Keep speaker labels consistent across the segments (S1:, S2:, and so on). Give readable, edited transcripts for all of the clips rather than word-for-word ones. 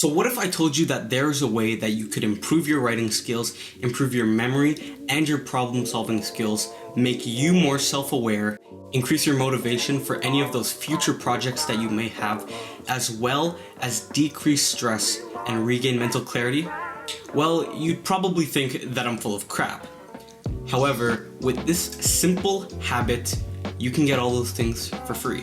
S1: So what if I told you that there's a way that you could improve your writing skills, improve your memory, and your problem-solving skills, make you more self-aware, increase your motivation for any of those future projects that you may have, as well as decrease stress and regain mental clarity? Well, you'd probably think that I'm full of crap. However, with this simple habit, you can get all those things for free.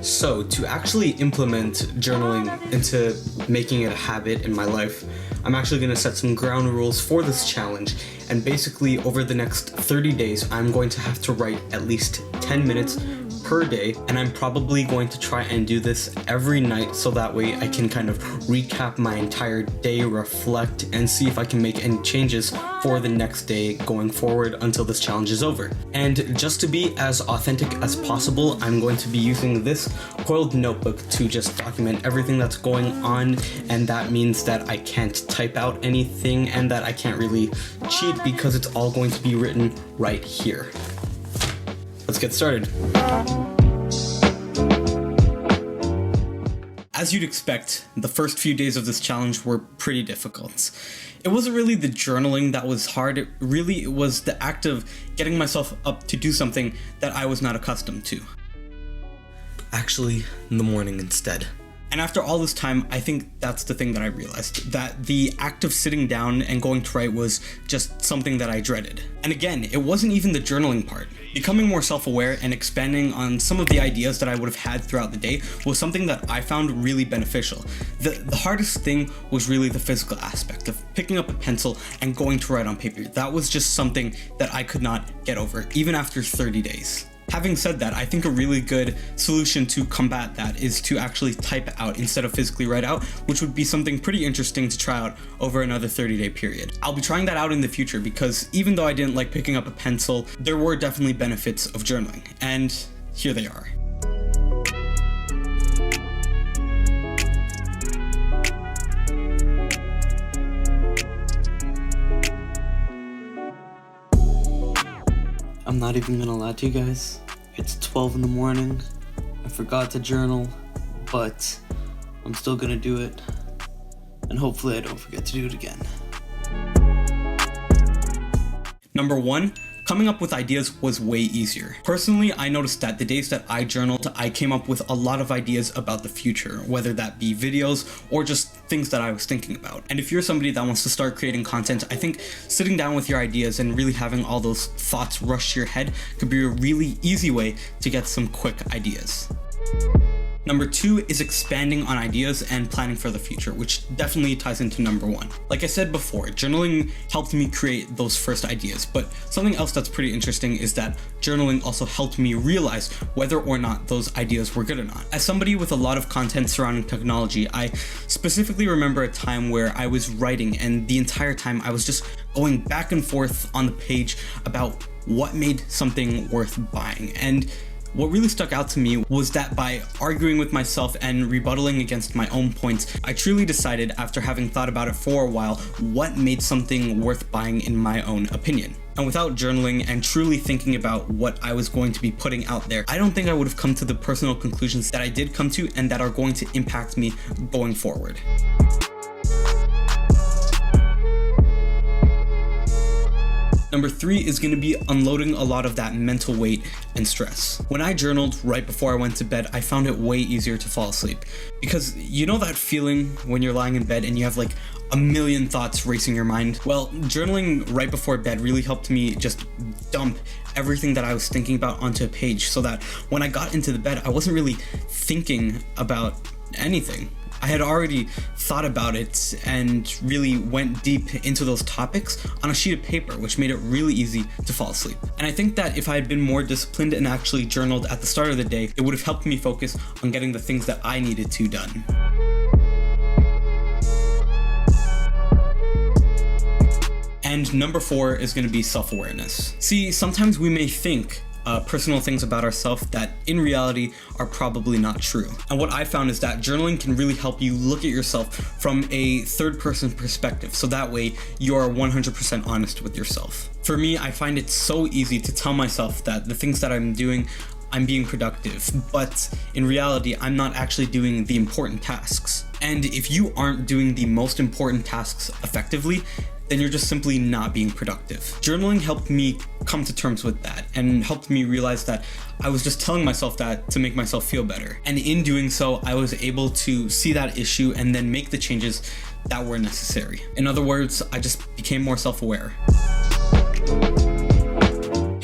S1: So to actually implement journaling into making it a habit in my life, I'm actually going to set some ground rules for this challenge, and basically over the next 30 days I'm going to have to write at least 10 minutes per day, and I'm probably going to try and do this every night so that way I can kind of recap my entire day, reflect, and see if I can make any changes for the next day going forward until this challenge is over. And just to be as authentic as possible, I'm going to be using this coiled notebook to just document everything that's going on, and that means that I can't type out anything and that I can't really cheat because it's all going to be written right here. Let's get started. As you'd expect, the first few days of this challenge were pretty difficult. It wasn't really the journaling that was hard, it was the act of getting myself up to do something that I was not accustomed to. Actually, in the morning instead. And after all this time, I think that's the thing that I realized, that the act of sitting down and going to write was just something that I dreaded. And again, it wasn't even the journaling part. Becoming more self-aware and expanding on some of the ideas that I would have had throughout the day was something that I found really beneficial. The hardest thing was really the physical aspect of picking up a pencil and going to write on paper. That was just something that I could not get over, even after 30 days. Having said that, I think a really good solution to combat that is to actually type out instead of physically write out, which would be something pretty interesting to try out over another 30-day period. I'll be trying that out in the future because even though I didn't like picking up a pencil, there were definitely benefits of journaling, and here they are. I'm not even gonna lie to you guys, it's 12 in the morning, I forgot to journal, but I'm still gonna do it, and hopefully I don't forget to do it again. Number 1, coming up with ideas was way easier. Personally, I noticed that the days that I journaled, I came up with a lot of ideas about the future, whether that be videos or just things that I was thinking about. And if you're somebody that wants to start creating content, I think sitting down with your ideas and really having all those thoughts rush to your head could be a really easy way to get some quick ideas. Number 2 is expanding on ideas and planning for the future, which definitely ties into number 1. Like I said before, journaling helped me create those first ideas, but something else that's pretty interesting is that journaling also helped me realize whether or not those ideas were good or not. As somebody with a lot of content surrounding technology, I specifically remember a time where I was writing and the entire time I was just going back and forth on the page about what made something worth buying. And what really stuck out to me was that by arguing with myself and rebuttaling against my own points, I truly decided, after having thought about it for a while, what made something worth buying in my own opinion. And without journaling and truly thinking about what I was going to be putting out there, I don't think I would have come to the personal conclusions that I did come to and that are going to impact me going forward. Number 3 is going to be unloading a lot of that mental weight and stress. When I journaled right before I went to bed, I found it way easier to fall asleep. Because you know that feeling when you're lying in bed and you have like a million thoughts racing your mind? Well, journaling right before bed really helped me just dump everything that I was thinking about onto a page so that when I got into the bed, I wasn't really thinking about anything. I had already thought about it and really went deep into those topics on a sheet of paper, which made it really easy to fall asleep. And I think that if I had been more disciplined and actually journaled at the start of the day, it would have helped me focus on getting the things that I needed to done. And number 4 is going to be self-awareness. See, sometimes we may think personal things about ourselves that in reality are probably not true. And what I found is that journaling can really help you look at yourself from a third-person perspective, so that way you're 100% honest with yourself. For me, I find it so easy to tell myself that the things that I'm doing, I'm being productive, but in reality, I'm not actually doing the important tasks. And if you aren't doing the most important tasks effectively, then you're just simply not being productive. Journaling helped me come to terms with that and helped me realize that I was just telling myself that to make myself feel better. And in doing so, I was able to see that issue and then make the changes that were necessary. In other words, I just became more self-aware.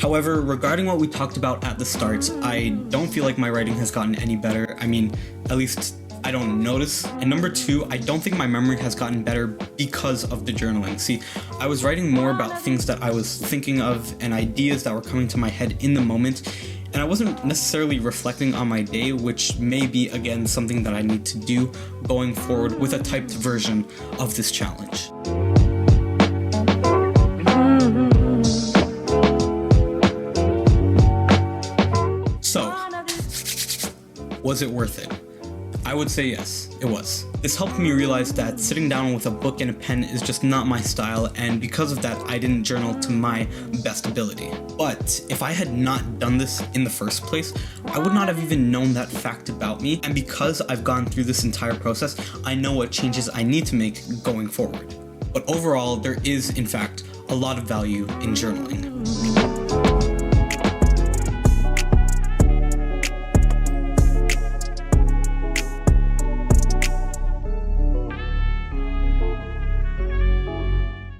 S1: However, regarding what we talked about at the start, I don't feel like my writing has gotten any better. I mean, at least I don't notice. And number two, I don't think my memory has gotten better because of the journaling. See, I was writing more about things that I was thinking of and ideas that were coming to my head in the moment, and I wasn't necessarily reflecting on my day, which may be, again, something that I need to do going forward with a typed version of this challenge. So, was it worth it? I would say yes, it was. This helped me realize that sitting down with a book and a pen is just not my style, and because of that, I didn't journal to my best ability. But if I had not done this in the first place, I would not have even known that fact about me, and because I've gone through this entire process, I know what changes I need to make going forward. But overall, there is, in fact, a lot of value in journaling.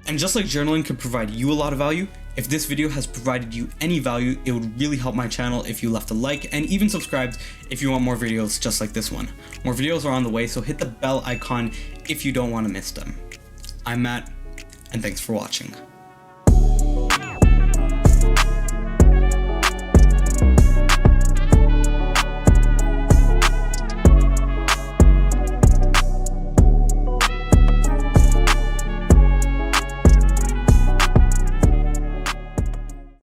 S1: And just like journaling could provide you a lot of value, if this video has provided you any value, it would really help my channel if you left a like and even subscribed if you want more videos just like this one. More videos are on the way, so hit the bell icon if you don't want to miss them. I'm Matt, and thanks for watching.